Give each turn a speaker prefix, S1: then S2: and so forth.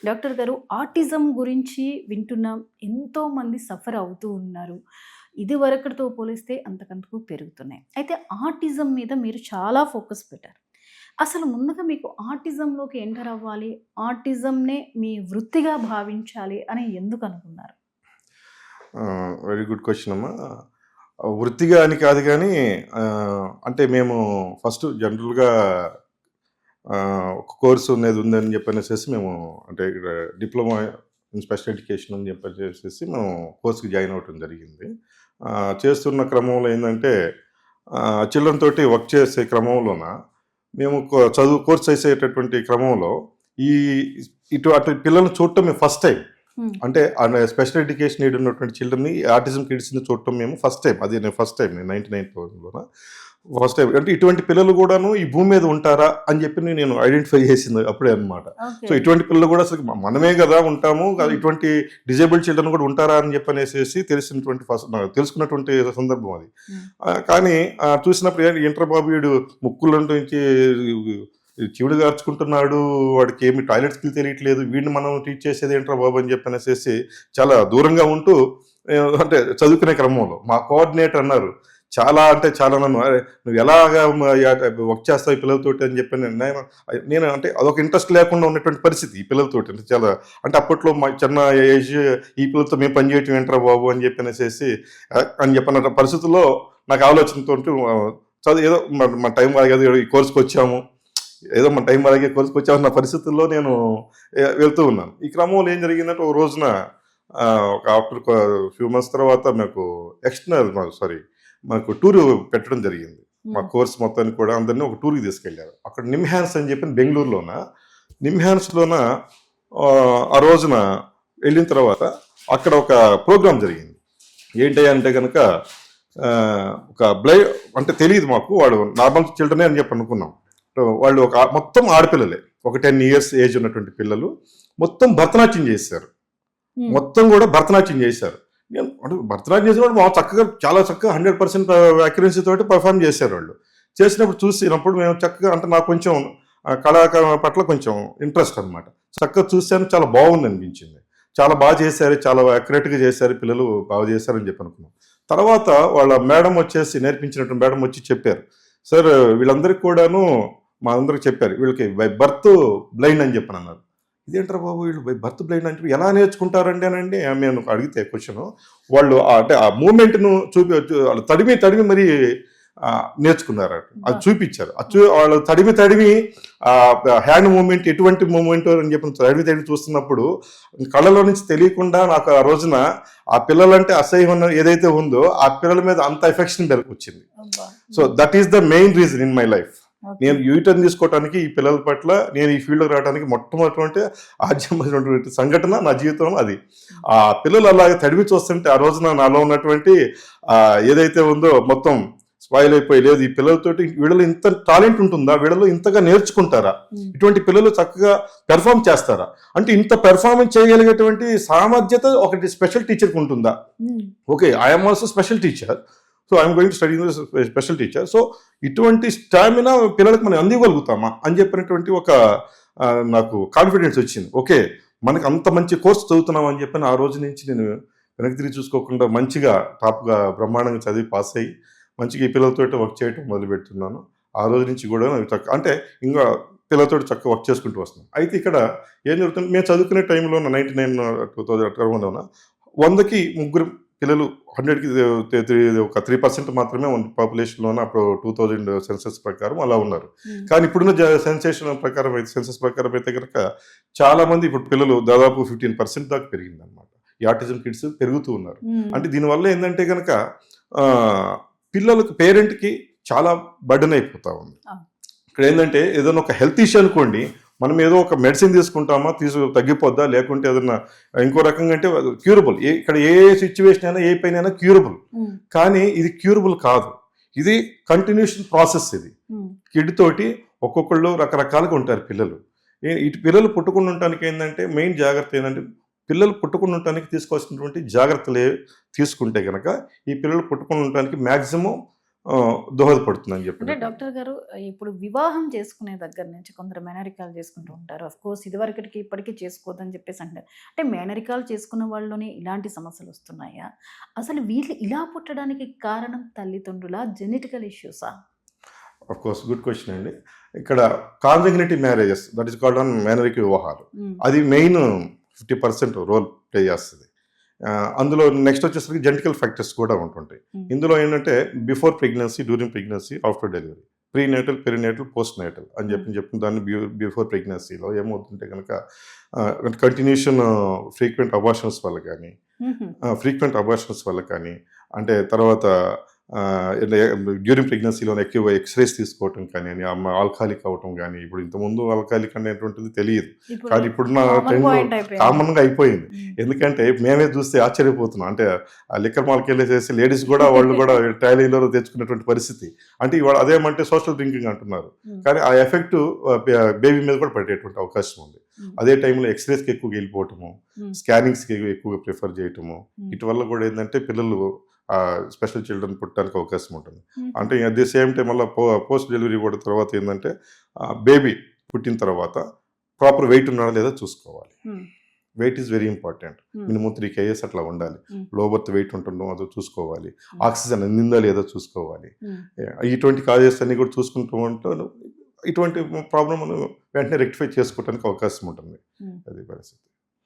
S1: Doctor గారు, autism గురించి వింటున్నాం. ఎంతోమంది సఫర్ అవుతూ ఉన్నారు. ఇదివరకటితో పోలిస్తే అంతకంతకు పెరుగుతున్నాయి. అయితే ఆటిజం మీద మీరు చాలా ఫోకస్ పెట్టారు. అసలు ముందుగా మీకు ఆటిజంలోకి ఎంటర్ అవ్వాలి, ఆటిజంనే మీ వృత్తిగా భావించాలి అని ఎందుకు అనుకున్నారు?
S2: వెరీ గుడ్ క్వశ్చన్ అమ్మా. వృత్తిగా అని కాదు కానీ అంటే మేము ఫస్ట్ జనరల్గా ఒక కోర్సు అనేది ఉందని చెప్పనేసి మేము అంటే ఇక్కడ డిప్లొమా ఇన్ స్పెషల్ ఎడ్యుకేషన్ అని చెప్పేసి మేము కోర్సుకి జాయిన్ అవ్వటం జరిగింది. చేస్తున్న క్రమంలో ఏంటంటే చిల్డ్రన్ తోటి వర్క్ చేసే క్రమంలోన మేము చదువు కోర్స్ చేసేటటువంటి క్రమంలో ఈ అటు పిల్లల్ని చూడటం మేము ఫస్ట్ టైం. అంటే స్పెషల్ ఎడ్యుకేషన్ నీడ్ ఉన్నటువంటి చిల్డ్రన్ని ఆటిజం కిడ్స్ని చూడటం మేము ఫస్ట్ టైం. అది నేను ఫస్ట్ టైం 99,000లోన ఫస్ట్ టైం. అంటే ఇటువంటి పిల్లలు కూడాను ఈ భూమి మీద ఉంటారా అని చెప్పి నేను ఐడెంటిఫై చేసింది అప్పుడే అనమాట. సో ఇటువంటి పిల్లలు కూడా అసలు మనమే కదా ఉంటాము, ఇటువంటి డిజేబుల్డ్ చిల్డ్రన్ కూడా ఉంటారా అని చెప్పనేసి తెలిసినటువంటి తెలుసుకున్నటువంటి సందర్భం అది. కానీ చూసినప్పుడు ఇంటర్ బాబు వీడు ముక్కులంటి చెవుడు గార్చుకుంటున్నాడు, వాడికి ఏమి టాయిలెట్స్కి తెలియట్లేదు, వీడిని మనం టీచ్ చేసేది ఏంట్రా బాబు అని చెప్పనేసి చాలా దూరంగా ఉంటూ అంటే చదువుకునే క్రమంలో మా కోఆర్డినేటర్ అన్నారు, చాలా అంటే చాలా నన్ను నువ్వు ఎలాగా వర్క్ చేస్తావు ఈ పిల్లలతోటి అని చెప్పి నేను అంటే అదొక ఇంట్రెస్ట్ లేకుండా ఉన్నటువంటి పరిస్థితి ఈ పిల్లలతోటి. అంటే చాలా అంటే అప్పట్లో మా చిన్న ఏజ్ ఈ పిల్లలతో మేము పనిచేయటం ఏంట్రా బాబు అని చెప్పిన పరిస్థితుల్లో నాకు ఆలోచనతో చదువు ఏదో మన టైం అలాగే ఈ కోర్సుకి వచ్చాము, ఏదో మన టైం అలాగే కోర్సుకి వచ్చామన్న పరిస్థితుల్లో నేను వెళ్తూ ఉన్నాను. ఈ క్రమంలో ఏం జరిగిందంటే ఒక రోజున ఒక ఆఫ్టర్ ఫ్యూ మంత్స్ తర్వాత మాకు టూర్ పెట్టడం జరిగింది. మా కోర్స్ మొత్తాన్ని కూడా అందరినీ ఒక టూర్కి తీసుకెళ్లారు. అక్కడ నిమ్హాన్స్ అని చెప్పి నిమ్హాన్స్లోన ఆ రోజున వెళ్ళిన తర్వాత అక్కడ ఒక ప్రోగ్రామ్ జరిగింది. ఏంటి అంటే కనుక ఒక అంటే తెలియదు మాకు, వాడు నార్మల్ చిల్డ్రనే అని చెప్పి అనుకున్నాం. వాళ్ళు మొత్తం ఆడపిల్లలే, ఒక 10 years ఏజ్ ఉన్నటువంటి పిల్లలు మొత్తం భరతనాట్యం చేశారు. మొత్తం కూడా భరతనాట్యం చేశారు. అంటే భరతనాట్యం చేసిన వాళ్ళు చక్కగా చాలా చక్కగా 100% అక్యురసీ తోటి పర్ఫామ్ చేశారు. వాళ్ళు చేసినప్పుడు చూసినప్పుడు మేము చక్కగా అంటే నాకు కొంచెం కళాకారం పట్ల కొంచెం ఇంట్రెస్ట్ అనమాట. చక్కగా చూశాను, చాలా బాగుంది అనిపించింది. చాలా బాగా చేశారు, చాలా అక్యురేట్గా చేశారు, పిల్లలు బాగా చేశారని చెప్పి అనుకున్నాం. తర్వాత వాళ్ళ మేడం నేర్పించినట్టు మేడం వచ్చి చెప్పారు, సార్ వీళ్ళందరికీ కూడాను మా అందరికి చెప్పారు, వీళ్ళకి బై బర్త్ బ్లైండ్ అని చెప్పని అన్నారు. ఇదేంటారు బాబు వీళ్ళు బై బర్త్ బ్లైండ్ అంటే ఎలా నేర్చుకుంటారండి అనండి నేను అడిగితే క్వశ్చన్, వాళ్ళు అంటే ఆ మూమెంట్ను వాళ్ళు తడిమి మరి నేర్చుకున్నారు. అది చూపించారు. వాళ్ళు తడిమి హ్యాండ్ మూమెంట్ ఎటువంటి మూమెంట్ అని చెప్పి తడిమి చూస్తున్నప్పుడు కళ్ళలో నుంచి తెలియకుండా నాకు ఆ రోజున ఆ పిల్లలంటే అసహ్యం ఏదైతే ఉందో ఆ పిల్లల మీద అంత ఎఫెక్షన్ వచ్చింది. So that is the main reason in my life. నేను యూటర్న్ తీసుకోవడానికి ఈ పిల్లల పట్ల నేను ఈ ఫీల్డ్లోకి రావడానికి మొట్టమొదటి ఆద్యమైనటువంటి సంఘటన నా జీవితంలో అది. ఆ పిల్లలు అలాగే తడిమి చూస్తుంటే ఆ రోజున నాలో ఉన్నటువంటి ఏదైతే ఉందో మొత్తం స్పాయిల్ అయిపోయి, లేదు ఈ పిల్లలతోటి వీళ్ళలో ఇంత టాలెంట్ ఉంటుందా, వీళ్ళలో ఇంతగా నేర్చుకుంటారా, ఇటువంటి పిల్లలు చక్కగా పెర్ఫామ్ చేస్తారా, అంటే ఇంత పెర్ఫార్మెన్స్ చేయగలిగేటువంటి సామర్థ్యత ఒకటి స్పెషల్ టీచర్కి ఉంటుందా. Okay, I'm also special teacher, so I'm going to study special teacher. So ఇటువంటి స్టామినా పిల్లలకు మనం అందివ్వగలుగుతామా అని చెప్పినటువంటి ఒక నాకు కాన్ఫిడెన్స్ వచ్చింది. ఓకే, మనకు అంత మంచి కోర్స్ చదువుతున్నాం అని చెప్పి ఆ రోజు నుంచి నేను వెనక్కి తిరిగి చూసుకోకుండా మంచిగా టాప్గా బ్రహ్మాండంగా చదివి పాస్ అయ్యి మంచిగా ఈ పిల్లలతో వర్క్ చేయడం మొదలుపెడుతున్నాను. ఆ రోజు నుంచి కూడా అంటే ఇంకా పిల్లలతో చక్కగా వర్క్ చేసుకుంటూ వస్తున్నాను. అయితే ఇక్కడ ఏం జరుగుతుంది, మేము చదువుకునే టైంలో 2009 100కి 3 పిల్లలు 100కి ఒక 3% మాత్రమే పాపులేషన్లోన అప్పుడు 2000 సెన్సస్ ప్రకారం అలా ఉన్నారు. కానీ ఇప్పుడున్న సెన్సస్ ప్రకారం అయితే కనుక చాలా మంది ఇప్పుడు పిల్లలు దాదాపు 15% దాకా పెరిగింది అనమాట. ఈ ఆటిజం కిడ్స్ పెరుగుతూ ఉన్నారు. అంటే దీనివల్ల ఏంటంటే కనుక పిల్లలకు పేరెంట్కి చాలా బర్డెన్ అయిపోతా ఉంది. ఇక్కడ ఏంటంటే ఏదైనా ఒక హెల్త్ ఇష్యూ అనుకోండి, మనం ఏదో ఒక మెడిసిన్ తీసుకుంటామా, తగ్గిపోద్దా, లేకుంటే ఏదన్నా ఇంకో రకంగా అంటే క్యూరబుల్. ఇక్కడ ఏ సిచ్యువేషన్ అయినా ఏ పైన అయినా క్యూరబుల్. కానీ ఇది క్యూరబుల్ కాదు, ఇది కంటిన్యూషన్ ప్రాసెస్. ఇది కిడ్ తోటి ఒక్కొక్కళ్ళు రకరకాలుగా ఉంటారు పిల్లలు. ఇటు పిల్లలు పుట్టుకుండా ఉండటానికి ఏంటంటే మెయిన్ జాగ్రత్త ఏంటంటే, పిల్లలు పుట్టుకుండా ఉండటానికి తీసుకోవాల్సినటువంటి జాగ్రత్తలే తీసుకుంటే కనుక ఈ పిల్లలు పుట్టుకుండా ఉండటానికి మ్యాక్సిమం దోహదపడుతుందని
S1: అంటే
S2: చెప్పి.
S1: డాక్టర్ గారు ఇప్పుడు వివాహం చేసుకునే దగ్గర నుంచి కొందరు మేనరికాలు చేసుకుంటూ ఉంటారు. ఆఫ్ కోర్స్ ఇదివరకటికి ఇప్పటికీ చేసుకోవద్దని చెప్పేసి అంటారు. అంటే మేనరికాలు చేసుకున్న వాళ్ళలోనే ఇలాంటి సమస్యలు వస్తున్నాయా? అసలు వీళ్ళు ఇలా పుట్టడానికి కారణం తల్లిదండ్రుల జెనెటికల్ ఇష్యూసా?
S2: ఆఫ్ కోర్స్ గుడ్ క్వశ్చన్ అండి. ఇక్కడ consanguineous marriages that is called on మేనరిక వివాహాలు, అది మెయిన్ 50% రోల్ ప్లే చేస్తుంది. అందులో నెక్స్ట్ వచ్చేసరికి జెనెటికల్ ఫ్యాక్టర్స్ కూడా ఉంటుంటాయి. ఇందులో ఏంటంటే before pregnancy, during pregnancy, after delivery, prenatal, perinatal, post natal అని చెప్పిన దాన్ని బిఫోర్ ప్రెగ్నెన్సీలో ఏమవుతుంటే కనుక కంటిన్యూషన్ ఫ్రీక్వెంట్ అబార్షన్స్ వల్ల కానీ అంటే తర్వాత డ్యూరింగ్ ప్రెగ్నెన్సీలో ఎక్కువ ఎక్స్రేస్ తీసుకోవటం కానీ అని, అమ్మ ఆల్కహాలిక్ అవటం కానీ, ఇప్పుడు ఇంతకుముందు ఆల్కహాలిక్ అనేటువంటిది తెలియదు కానీ ఇప్పుడున్న ట్రెండ్లో కామన్గా అయిపోయింది. ఎందుకంటే మేమే చూస్తే ఆశ్చర్యపోతున్నాం. అంటే ఆ లిక్కర్ మాల్కి వెళ్ళేసేసి లేడీస్ కూడా వాళ్ళు కూడా టాలీలో తెచ్చుకున్నటువంటి పరిస్థితి. అంటే ఇవాళ అదేమంటే సోషల్ డ్రింకింగ్ అంటున్నారు, కానీ ఆ ఎఫెక్ట్ బేబీ మీద కూడా పడేటువంటి అవకాశం ఉంది. అదే టైంలో ఎక్స్రేస్కి ఎక్కువగా వెళ్ళిపోవటము, స్కానింగ్స్కి ఎక్కువగా ప్రిఫర్ చేయటము, ఇటు వల్ల కూడా ఏంటంటే పిల్లలు స్పెషల్ చిల్డ్రన్ పుట్టడానికి అవకాశం ఉంటుంది. అంటే అట్ ది సేమ్ టైం మళ్ళీ పోస్ట్ డెలివరీ కూడా తర్వాత ఏంటంటే బేబీ పుట్టిన తర్వాత ప్రాపర్ వెయిట్ ఉన్నాడా లేదా చూసుకోవాలి. Weight is very important. Minimum 3 kgs అట్లా ఉండాలి. లో బర్త్ వెయిట్ ఉంటుందో అదో చూసుకోవాలి. ఆక్సిజన్ అందిందా లేదో చూసుకోవాలి. ఇటువంటి కాజెస్ అన్ని కూడా చూసుకుంటూ ఉంటాను. ఇటువంటి ప్రాబ్లం మనం వెంటనే రెక్టిఫై చేసుకోవడానికి అవకాశం ఉంటుంది. అది పరిస్థితి.